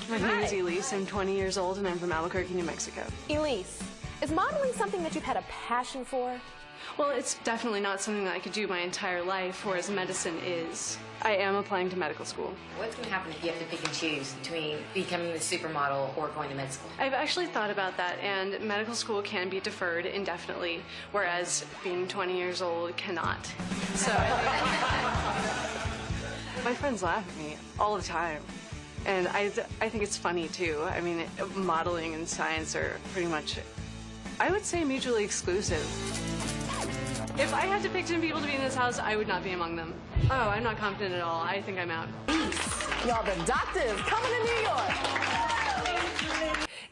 My name is Elyse. I'm 20 years old and I'm from Albuquerque, New Mexico. Elyse, is modeling something that you've had a passion for? Well, it's definitely not something that I could do my entire life, whereas medicine is. I am applying to medical school. What's going to happen if you have to pick and choose between becoming a supermodel or going to med school? I've actually thought about that, and medical school can be deferred indefinitely, whereas being 20 years old cannot. So my friends laugh at me all the time. And I think it's funny, too. I mean, modeling and science are pretty much, I would say, mutually exclusive. If I had to pick 10 people to be in this house, I would not be among them. Oh, I'm not confident at all. I think I'm out. Y'all, the doctor is coming to New York.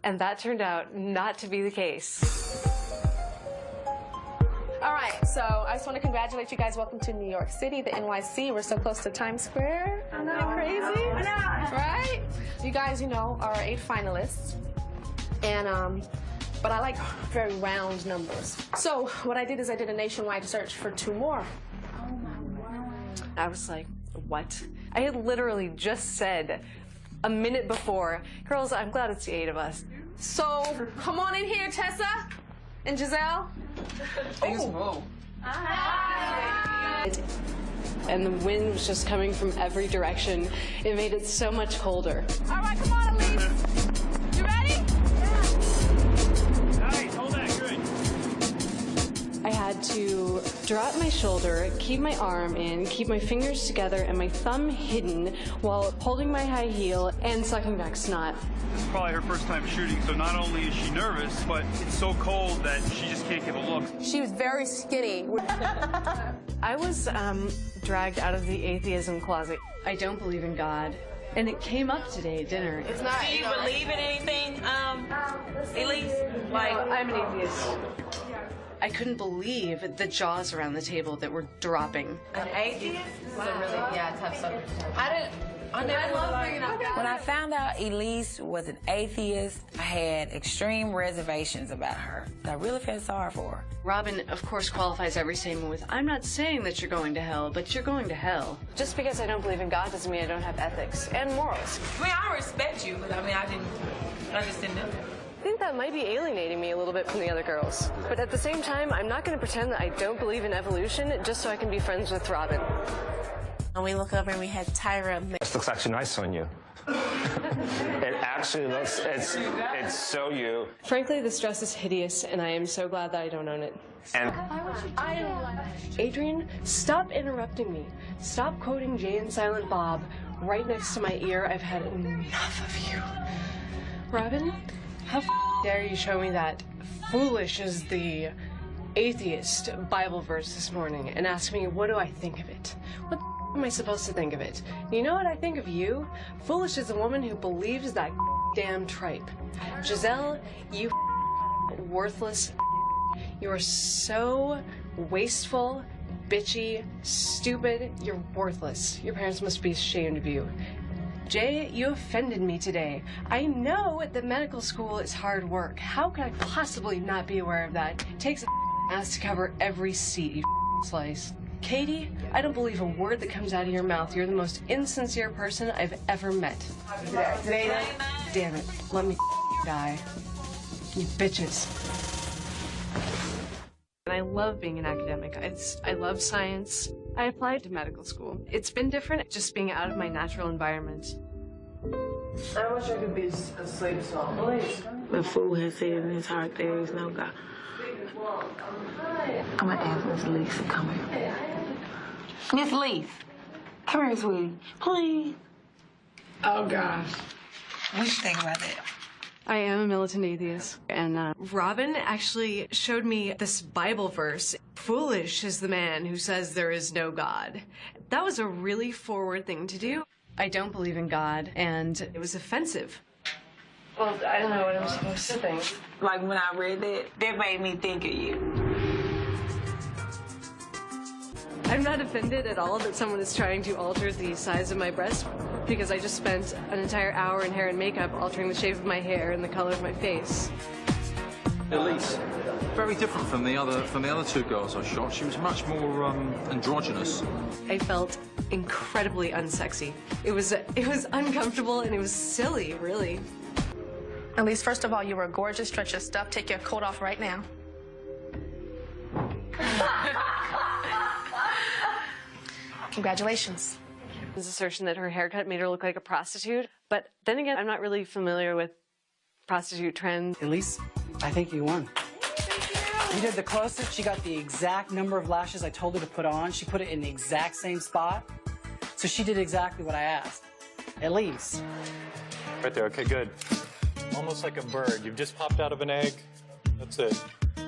And that turned out not to be the case. All right, so I just want to congratulate you guys. Welcome to New York City, the NYC. We're so close to Times Square. Isn't that crazy? I know. Right? You guys, you know, are 8 finalists. And, but I like very round numbers. So what I did is I did a nationwide search for 2 more. Oh my God. I was like, what? I had literally just said a minute before, girls, I'm glad it's the 8 of us. So come on in here, Tessa and Giselle. Oh. And the wind was just coming from every direction. It made it so much colder. All right, come on, Elyse. You ready? Nice, hold that, good. I had to drop my shoulder, keep my arm in, keep my fingers together and my thumb hidden while holding my high heel and sucking back snot. This is probably her first time shooting, so not only is she nervous, but it's so cold that she just can't give a look. She was very skinny. I was dragged out of the atheism closet. I don't believe in God. And it came up today at dinner. It's not. Do you believe in anything, Elyse? Like, I'm an atheist. I couldn't believe the jaws around the table that were dropping. An atheist? It's a really, tough subject. I love bringing up God. When I found out Elyse was an atheist, I had extreme reservations about her. I really felt sorry for her. Robin, of course, qualifies every statement with, I'm not saying that you're going to hell, but you're going to hell. Just because I don't believe in God doesn't mean I don't have ethics and morals. I mean, I respect you, but I mean, I just didn't know. I think that might be alienating me a little bit from the other girls. But at the same time, I'm not going to pretend that I don't believe in evolution just so I can be friends with Robin. And we look up and we had Tyra. This looks actually nice on you. It actually looks, it's so you. Frankly, this dress is hideous, and I am so glad that I don't own it. And Adrian, stop interrupting me. Stop quoting Jay and Silent Bob right next to my ear. I've had enough of you. Robin, how dare you show me that foolish is the atheist Bible verse this morning and ask me, what do I think of it? What am I supposed to think of it? You know what I think of you? Foolish is a woman who believes that damn tripe. Giselle, you worthless. You are so wasteful, bitchy, stupid. You're worthless. Your parents must be ashamed of you. Jay, you offended me today. I know that medical school is hard work. How could I possibly not be aware of that? It takes a ass to cover every seat, you slice. Katie, I don't believe a word that comes out of your mouth. You're the most insincere person I've ever met. Damn it, let me die. You bitches. And I love being an academic. I love science. I applied to medical school. It's been different just being out of my natural environment. I wish I could be asleep so The fool has said in his heart there is no God. I'm gonna ask Miss Elyse to come here. Miss Elyse, come here, sweetie. Please. Oh, gosh. What you think about that? I am a militant atheist. And Robin actually showed me this Bible verse. Foolish is the man who says there is no God. That was a really forward thing to do. I don't believe in God, and it was offensive. Well, I don't know what I'm supposed to think. Like when I read that made me think of you. I'm not offended at all that someone is trying to alter the size of my breast because I just spent an entire hour in hair and makeup altering the shape of my hair and the color of my face. Elyse, very different from the other 2 girls I shot. She was much more androgynous. I felt incredibly unsexy. It was uncomfortable and it was silly, really. Elyse, first of all, you were gorgeous. Stretch your stuff. Take your coat off right now. Congratulations. His assertion that her haircut made her look like a prostitute, but then again, I'm not really familiar with prostitute trends. Elyse, I think you won. You did the closest. She got the exact number of lashes I told her to put on. She put it in the exact same spot. So she did exactly what I asked. Elyse. Right there, okay, good. Almost like a bird. You've just popped out of an egg. That's it.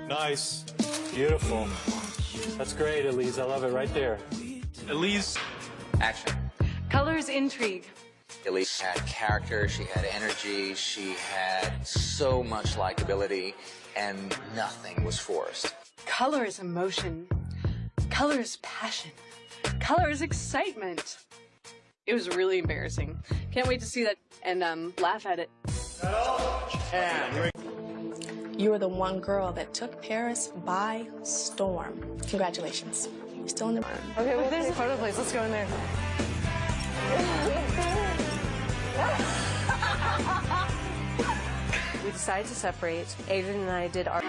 Nice. Beautiful. That's great, Elyse. I love it right there. Elyse. Action. Colors intrigue. Elyse had character, she had energy, she had so much likability, and nothing was forced. Color is emotion. Color is passion. Color is excitement. It was really embarrassing. Can't wait to see that and laugh at it. You were the one girl that took Paris by storm. Congratulations. You're still in the room. Okay, well, there's a photo place. Let's go in there. We decided to separate. Adrian and I did our...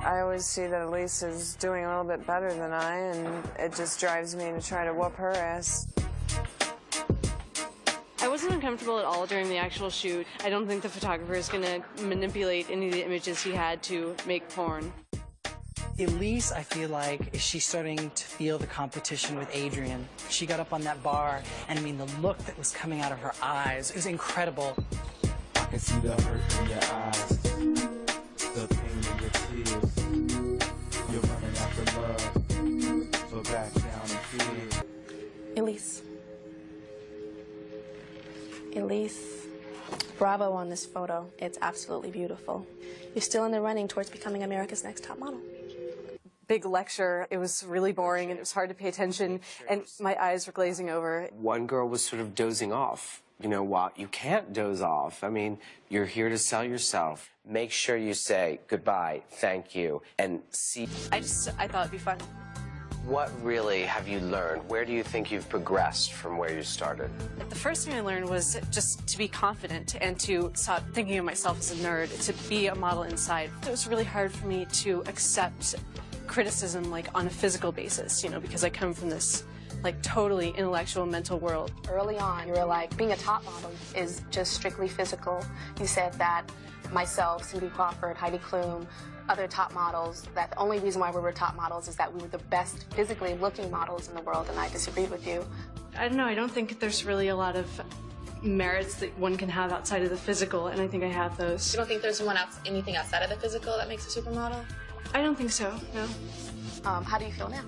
I always see that Elyse is doing a little bit better than I, and it just drives me to try to whoop her ass. I wasn't uncomfortable at all during the actual shoot. I don't think the photographer is going to manipulate any of the images he had to make porn. Elyse, I feel like, is she starting to feel the competition with Adrian. She got up on that bar, and I mean, the look that was coming out of her eyes, it was incredible. I can see the hurt in your eyes, the pain in your tears. You're running after love, so back down and fear. Elyse. Elyse, bravo on this photo. It's absolutely beautiful. You're still in the running towards becoming America's Next Top Model. Big lecture. It was really boring and it was hard to pay attention and my eyes were glazing over. One girl was sort of dozing off. You know, while you can't doze off. I mean, you're here to sell yourself. Make sure you say goodbye, thank you, and see. I thought it'd be fun. What really have you learned? Where do you think you've progressed from where you started? The first thing I learned was just to be confident and to stop thinking of myself as a nerd, to be a model inside. It was really hard for me to accept criticism like on a physical basis, you know, because I come from this like totally intellectual mental world. Early on, you were like, being a top model is just strictly physical. You said that myself, Cindy Crawford, Heidi Klum, other top models, that the only reason why we were top models is that we were the best physically looking models in the world, and I disagreed with you. I don't know, I don't think there's really a lot of merits that one can have outside of the physical, and I think I have those. You don't think there's anything outside of the physical that makes a supermodel? I don't think so, no. How do you feel now?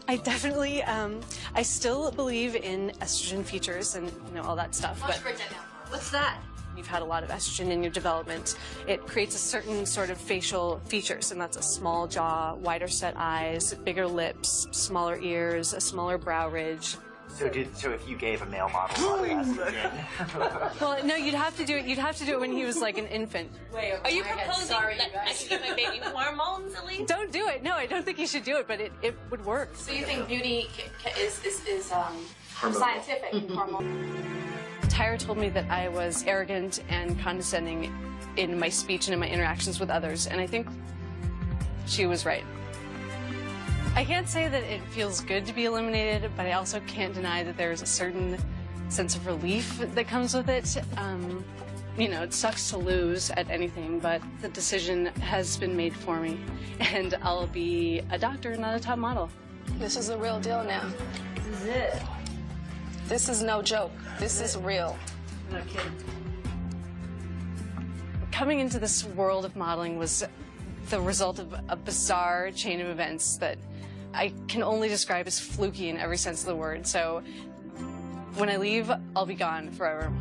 I definitely, I still believe in estrogen features and, you know, all that stuff. Why don't you break that down? What's that? You've had a lot of estrogen in your development. It creates a certain sort of facial features, and that's a small jaw, wider set eyes, bigger lips, smaller ears, a smaller brow ridge. So if you gave a male model estrogen? Well, no, you'd have to do it. You'd have to do it when he was like an infant. Wait, are you proposing that I should get my baby hormones, Elyse? Don't do it. No, I don't think you should do it, but it would work. So you think beauty is scientific and hormonal? Tyra told me that I was arrogant and condescending in my speech and in my interactions with others, and I think she was right. I can't say that it feels good to be eliminated, but I also can't deny that there's a certain sense of relief that comes with it. You know, it sucks to lose at anything, but the decision has been made for me, and I'll be a doctor, not a top model. This is the real deal now. This is it. This is no joke. This is real. No kidding. Coming into this world of modeling was the result of a bizarre chain of events that I can only describe as fluky in every sense of the word. So when I leave, I'll be gone forever.